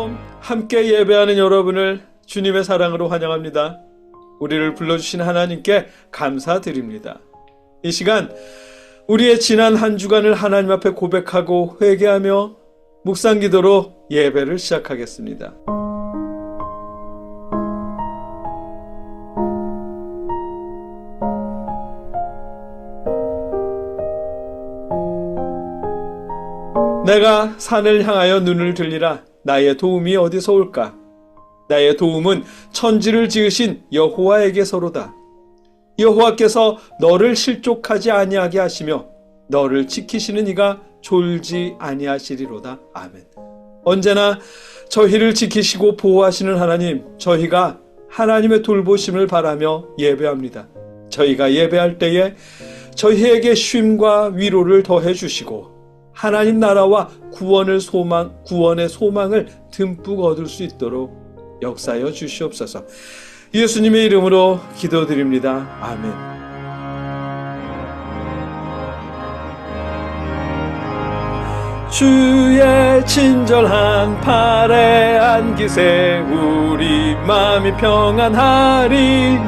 아침에도 함께 예배하는 여러분을 주님의 사랑으로 환영합니다. 우리를 불러주신 하나님께 감사드립니다. 이 시간 우리의 지난 한 주간을 하나님 앞에 고백하고 회개하며 묵상 기도로 예배를 시작하겠습니다. 내가 산을 향하여 눈을 들리라. 나의 도움이 어디서 올까? 나의 도움은 천지를 지으신 여호와에게서로다. 여호와께서 너를 실족하지 아니하게 하시며 너를 지키시는 이가 졸지 아니하시리로다. 아멘. 언제나 저희를 지키시고 보호하시는 하나님, 저희가 하나님의 돌보심을 바라며 예배합니다. 저희가 예배할 때에 저희에게 쉼과 위로를 더해 주시고 하나님 나라와 구원의 소망을 듬뿍 얻을 수 있도록 역사하여 주시옵소서. 예수님의 이름으로 기도드립니다. 아멘. 주의 친절한 팔에 안기세 우리 마음이 평안하리니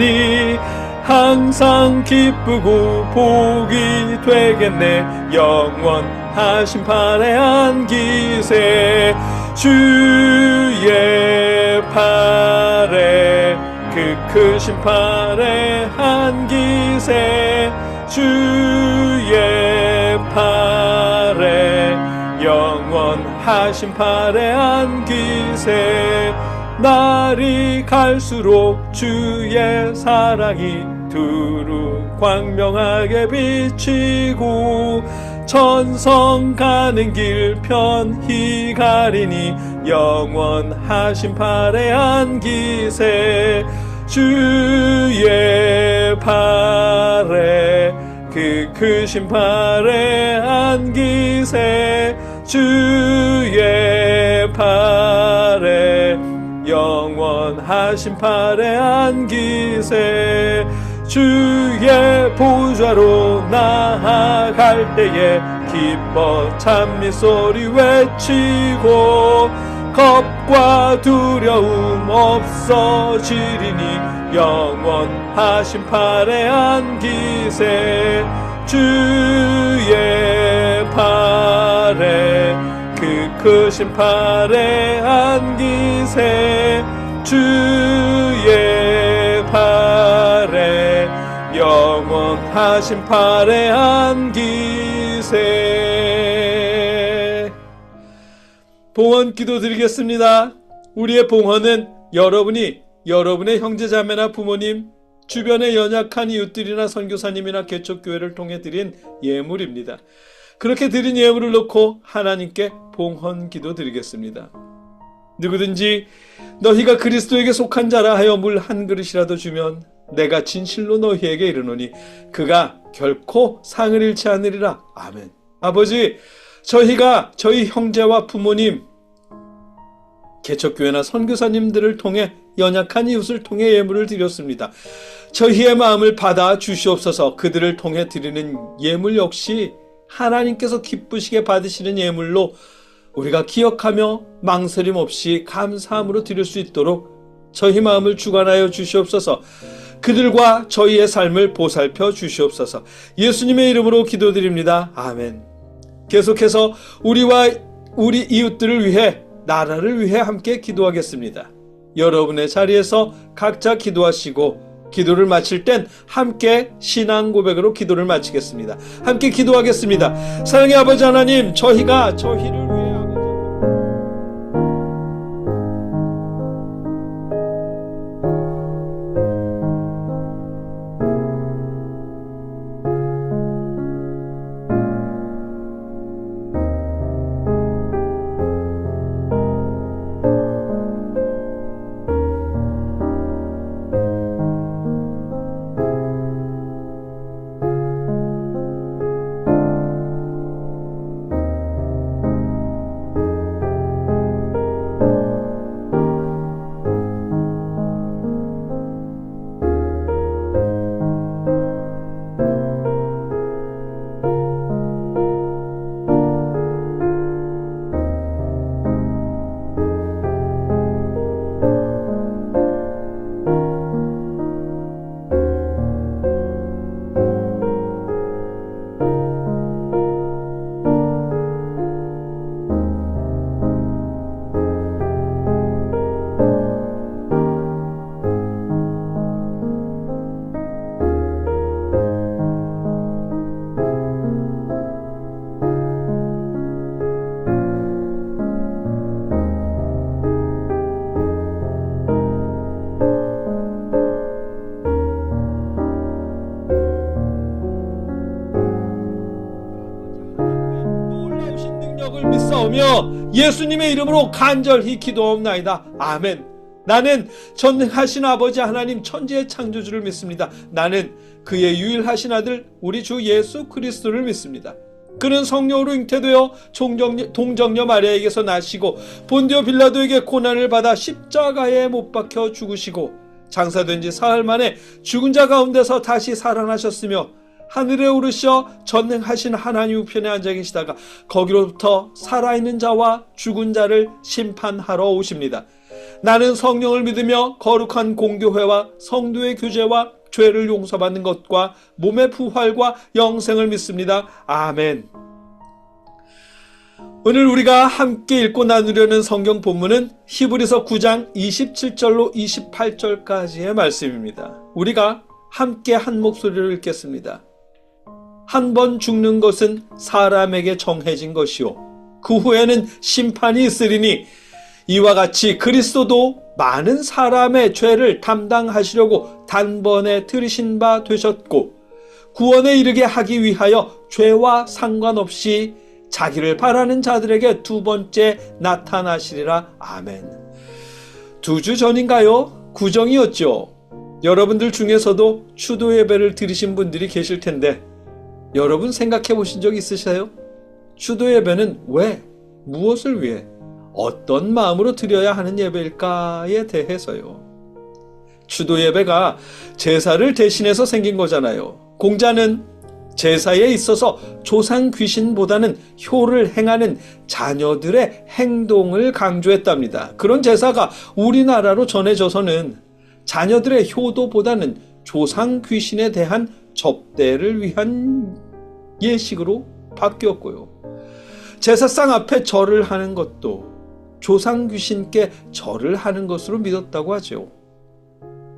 항상 기쁘고 복이 되겠네. 영원하신 팔에 안기세 주의 팔에 그 크신 팔에 안기세 주의 팔에 영원하신 팔에 안기세. 날이 갈수록 주의 사랑이 두루 광명하게 비치고 천성 가는 길 편히 가리니 영원하신 팔에 안기세 주의 팔에 그 크신 팔에 안기세 주의 팔에 영원하신 팔에 안기세. 주의 보좌로 나아갈 때에 기뻐 찬미 소리 외치고 겁과 두려움 없어지리니 영원하신 팔에 안기세 주의 팔에 그 크신 팔에 안기세 주의 팔에 영원하신 팔에 안기세. 봉헌 기도 드리겠습니다. 우리의 봉헌은 여러분이 여러분의 형제자매나 부모님, 주변의 연약한 이웃들이나 선교사님이나 개척교회를 통해 드린 예물입니다. 그렇게 드린 예물을 놓고 하나님께 봉헌 기도 드리겠습니다. 누구든지 너희가 그리스도에게 속한 자라 하여 물 한 그릇이라도 주면 내가 진실로 너희에게 이르노니 그가 결코 상을 잃지 않으리라. 아멘. 아버지, 저희가 저희 형제와 부모님, 개척교회나 선교사님들을 통해 연약한 이웃을 통해 예물을 드렸습니다. 저희의 마음을 받아 주시옵소서. 그들을 통해 드리는 예물 역시 하나님께서 기쁘시게 받으시는 예물로 우리가 기억하며 망설임 없이 감사함으로 드릴 수 있도록 저희 마음을 주관하여 주시옵소서. 그들과 저희의 삶을 보살펴 주시옵소서. 예수님의 이름으로 기도드립니다. 아멘. 계속해서 우리와 우리 이웃들을 위해, 나라를 위해 함께 기도하겠습니다. 여러분의 자리에서 각자 기도하시고 기도를 마칠 땐 함께 신앙 고백으로 기도를 마치겠습니다. 함께 기도하겠습니다. 사랑의 아버지 하나님, 저희가 저희를 위해 믿으며 예수님의 이름으로 간절히 기도하옵나이다. 아멘. 나는 전능하신 아버지 하나님 천지의 창조주를 믿습니다. 나는 그의 유일하신 아들 우리 주 예수 그리스도를 믿습니다. 그는 성령으로 잉태되어 동정녀 마리아에게서 나시고 본디오 빌라도에게 고난을 받아 십자가에 못 박혀 죽으시고 장사된 지 사흘 만에 죽은 자 가운데서 다시 살아나셨으며 하늘에 오르셔 전능하신 하나님 우편에 앉아 계시다가 거기로부터 살아있는 자와 죽은 자를 심판하러 오십니다. 나는 성령을 믿으며 거룩한 공교회와 성도의 교제와 죄를 용서받는 것과 몸의 부활과 영생을 믿습니다. 아멘. 오늘 우리가 함께 읽고 나누려는 성경 본문은 히브리서 9장 27절로 28절까지의 말씀입니다. 우리가 함께 한 목소리로 읽겠습니다. 한 번 죽는 것은 사람에게 정해진 것이요 그 후에는 심판이 있으리니 이와 같이 그리스도도 많은 사람의 죄를 담당하시려고 단번에 들이신 바 되셨고 구원에 이르게 하기 위하여 죄와 상관없이 자기를 바라는 자들에게 두 번째 나타나시리라. 아멘. 2주 전인가요? 구정이었죠. 여러분들 중에서도 추도 예배를 드리신 분들이 계실 텐데 여러분 생각해 보신 적 있으세요? 추도 예배는 왜, 무엇을 위해, 어떤 마음으로 드려야 하는 예배일까에 대해서요. 추도 예배가 제사를 대신해서 생긴 거잖아요. 공자는 제사에 있어서 조상 귀신보다는 효를 행하는 자녀들의 행동을 강조했답니다. 그런 제사가 우리나라로 전해져서는 자녀들의 효도보다는 조상 귀신에 대한 접대를 위한 예식으로 바뀌었고요. 제사상 앞에 절을 하는 것도 조상 귀신께 절을 하는 것으로 믿었다고 하죠.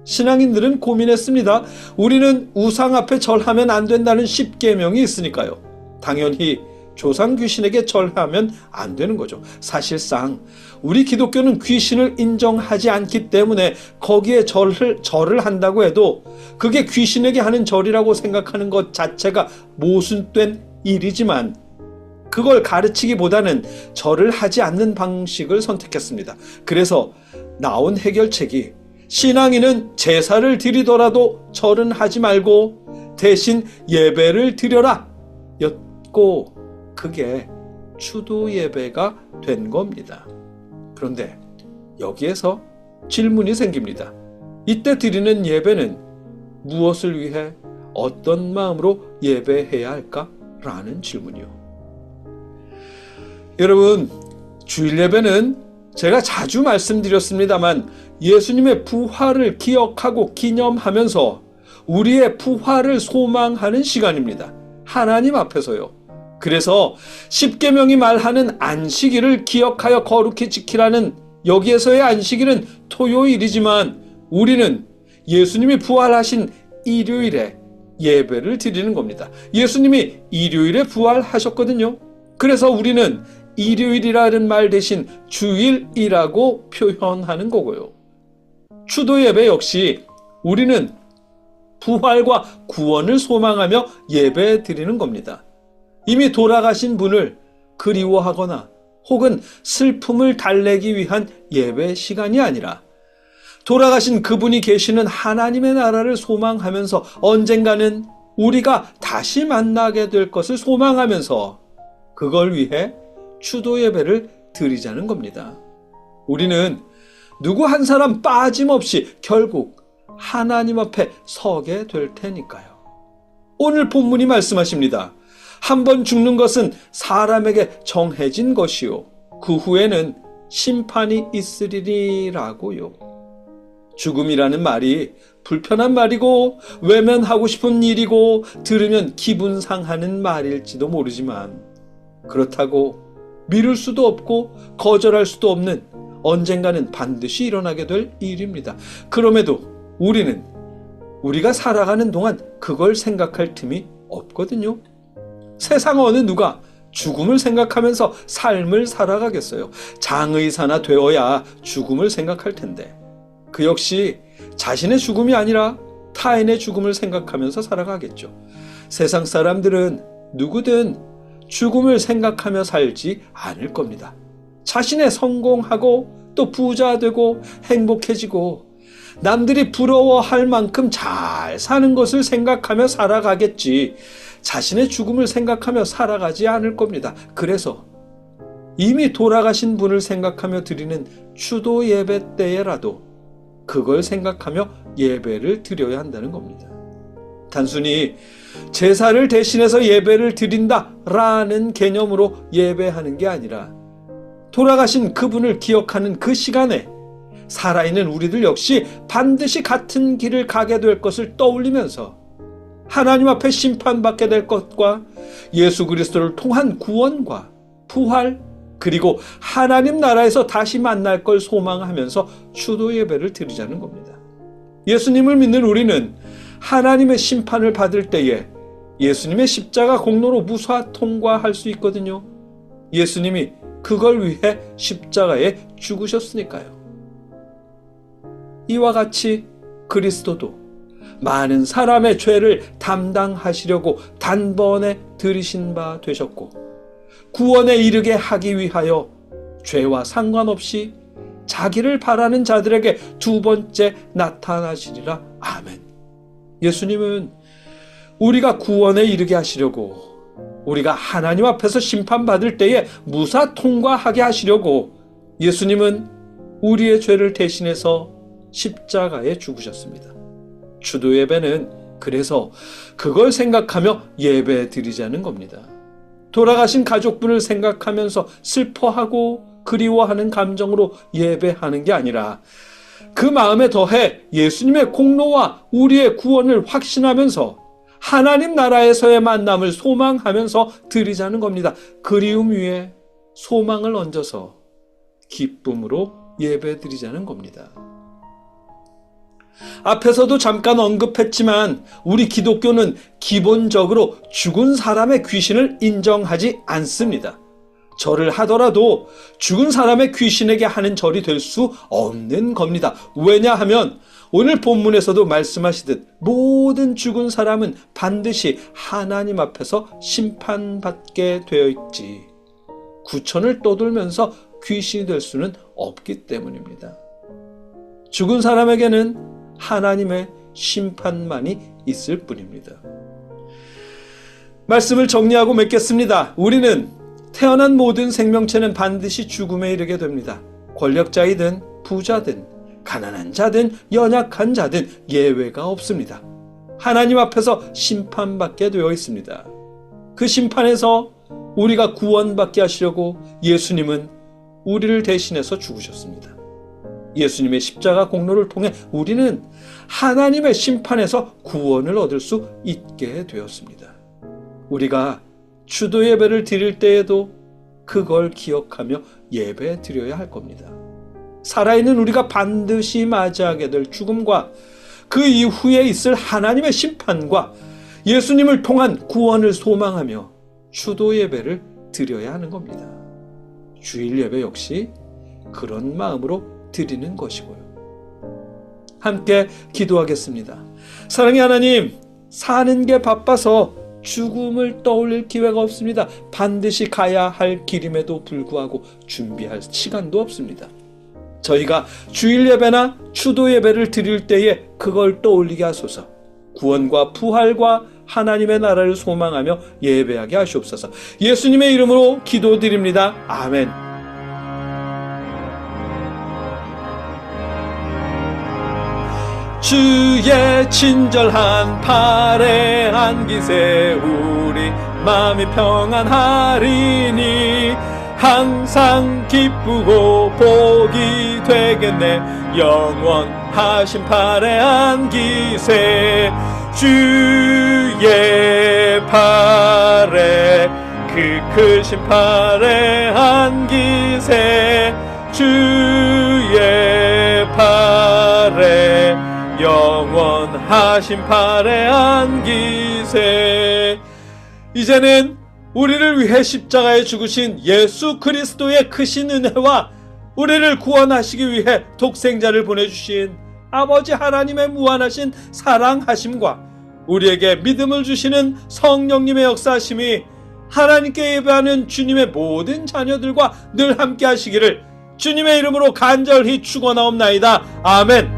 신앙인들은 고민했습니다. 우리는 우상 앞에 절하면 안 된다는 십계명이 있으니까요. 당연히 조상 귀신에게 절하면 안 되는 거죠. 사실상 우리 기독교는 귀신을 인정하지 않기 때문에 거기에 절을 한다고 해도 그게 귀신에게 하는 절이라고 생각하는 것 자체가 모순된 일이지만 그걸 가르치기보다는 절을 하지 않는 방식을 선택했습니다. 그래서 나온 해결책이 신앙인은 제사를 드리더라도 절은 하지 말고 대신 예배를 드려라 였고 그게 추도 예배가 된 겁니다. 그런데 여기에서 질문이 생깁니다. 이때 드리는 예배는 무엇을 위해 어떤 마음으로 예배해야 할까? 라는 질문이요. 여러분, 주일 예배는 제가 자주 말씀드렸습니다만 예수님의 부활을 기억하고 기념하면서 우리의 부활을 소망하는 시간입니다. 하나님 앞에서요. 그래서 십계명이 말하는 안식일을 기억하여 거룩히 지키라는 여기에서의 안식일은 토요일이지만 우리는 예수님이 부활하신 일요일에 예배를 드리는 겁니다. 예수님이 일요일에 부활하셨거든요. 그래서 우리는 일요일이라는 말 대신 주일이라고 표현하는 거고요. 추도 예배 역시 우리는 부활과 구원을 소망하며 예배 드리는 겁니다. 이미 돌아가신 분을 그리워하거나 혹은 슬픔을 달래기 위한 예배 시간이 아니라 돌아가신 그분이 계시는 하나님의 나라를 소망하면서 언젠가는 우리가 다시 만나게 될 것을 소망하면서 그걸 위해 추도 예배를 드리자는 겁니다. 우리는 누구 한 사람 빠짐없이 결국 하나님 앞에 서게 될 테니까요. 오늘 본문이 말씀하십니다. 한 번 죽는 것은 사람에게 정해진 것이요 그 후에는 심판이 있으리라고요. 죽음이라는 말이 불편한 말이고 외면하고 싶은 일이고 들으면 기분 상하는 말일지도 모르지만 그렇다고 미룰 수도 없고 거절할 수도 없는 언젠가는 반드시 일어나게 될 일입니다. 그럼에도 우리는 우리가 살아가는 동안 그걸 생각할 틈이 없거든요. 세상 어느 누가 죽음을 생각하면서 삶을 살아가겠어요. 장의사나 되어야 죽음을 생각할 텐데 그 역시 자신의 죽음이 아니라 타인의 죽음을 생각하면서 살아가겠죠. 세상 사람들은 누구든 죽음을 생각하며 살지 않을 겁니다. 자신의 성공하고 또 부자 되고 행복해지고 남들이 부러워할 만큼 잘 사는 것을 생각하며 살아가겠지, 자신의 죽음을 생각하며 살아가지 않을 겁니다. 그래서 이미 돌아가신 분을 생각하며 드리는 추도 예배 때에라도 그걸 생각하며 예배를 드려야 한다는 겁니다. 단순히 제사를 대신해서 예배를 드린다라는 개념으로 예배하는 게 아니라 돌아가신 그분을 기억하는 그 시간에 살아있는 우리들 역시 반드시 같은 길을 가게 될 것을 떠올리면서 하나님 앞에 심판받게 될 것과 예수 그리스도를 통한 구원과 부활, 그리고 하나님 나라에서 다시 만날 걸 소망하면서 추도 예배를 드리자는 겁니다. 예수님을 믿는 우리는 하나님의 심판을 받을 때에 예수님의 십자가 공로로 무사 통과할 수 있거든요. 예수님이 그걸 위해 십자가에 죽으셨으니까요. 이와 같이 그리스도도 많은 사람의 죄를 담당하시려고 단번에 들이신 바 되셨고, 구원에 이르게 하기 위하여 죄와 상관없이 자기를 바라는 자들에게 두 번째 나타나시리라. 아멘. 예수님은 우리가 구원에 이르게 하시려고, 우리가 하나님 앞에서 심판받을 때에 무사 통과하게 하시려고 예수님은 우리의 죄를 대신해서 십자가에 죽으셨습니다. 추도 예배는 그래서 그걸 생각하며 예배 드리자는 겁니다. 돌아가신 가족분을 생각하면서 슬퍼하고 그리워하는 감정으로 예배하는 게 아니라 그 마음에 더해 예수님의 공로와 우리의 구원을 확신하면서 하나님 나라에서의 만남을 소망하면서 드리자는 겁니다. 그리움 위에 소망을 얹어서 기쁨으로 예배 드리자는 겁니다. 앞에서도 잠깐 언급했지만 우리 기독교는 기본적으로 죽은 사람의 귀신을 인정하지 않습니다. 절을 하더라도 죽은 사람의 귀신에게 하는 절이 될 수 없는 겁니다. 왜냐하면 오늘 본문에서도 말씀하시듯 모든 죽은 사람은 반드시 하나님 앞에서 심판받게 되어 있지, 구천을 떠돌면서 귀신이 될 수는 없기 때문입니다. 죽은 사람에게는 하나님의 심판만이 있을 뿐입니다. 말씀을 정리하고 맺겠습니다. 우리는 태어난 모든 생명체는 반드시 죽음에 이르게 됩니다. 권력자이든 부자든 가난한 자든 연약한 자든 예외가 없습니다. 하나님 앞에서 심판받게 되어 있습니다. 그 심판에서 우리가 구원받게 하시려고 예수님은 우리를 대신해서 죽으셨습니다. 예수님의 십자가 공로를 통해 우리는 하나님의 심판에서 구원을 얻을 수 있게 되었습니다. 우리가 추도 예배를 드릴 때에도 그걸 기억하며 예배 드려야 할 겁니다. 살아있는 우리가 반드시 맞이하게 될 죽음과 그 이후에 있을 하나님의 심판과 예수님을 통한 구원을 소망하며 추도 예배를 드려야 하는 겁니다. 주일 예배 역시 그런 마음으로 드리는 것이고요. 함께 기도하겠습니다. 사랑의 하나님, 사는 게 바빠서 죽음을 떠올릴 기회가 없습니다. 반드시 가야 할 길임에도 불구하고 준비할 시간도 없습니다. 저희가 주일 예배나 추도 예배를 드릴 때에 그걸 떠올리게 하소서. 구원과 부활과 하나님의 나라를 소망하며 예배하게 하시옵소서. 예수님의 이름으로 기도드립니다. 아멘. 주의 친절한 팔에 안기세 우리 마음이 평안하리니 항상 기쁘고 복이 되겠네. 영원하신 팔에 안기세 주의 팔에 그 크신 팔에 안기세 주의 팔에 영원하신 팔에 안기세. 이제는 우리를 위해 십자가에 죽으신 예수 그리스도의 크신 은혜와 우리를 구원하시기 위해 독생자를 보내주신 아버지 하나님의 무한하신 사랑하심과 우리에게 믿음을 주시는 성령님의 역사하심이 하나님께 예배하는 주님의 모든 자녀들과 늘 함께 하시기를 주님의 이름으로 간절히 축원하옵나이다. 아멘.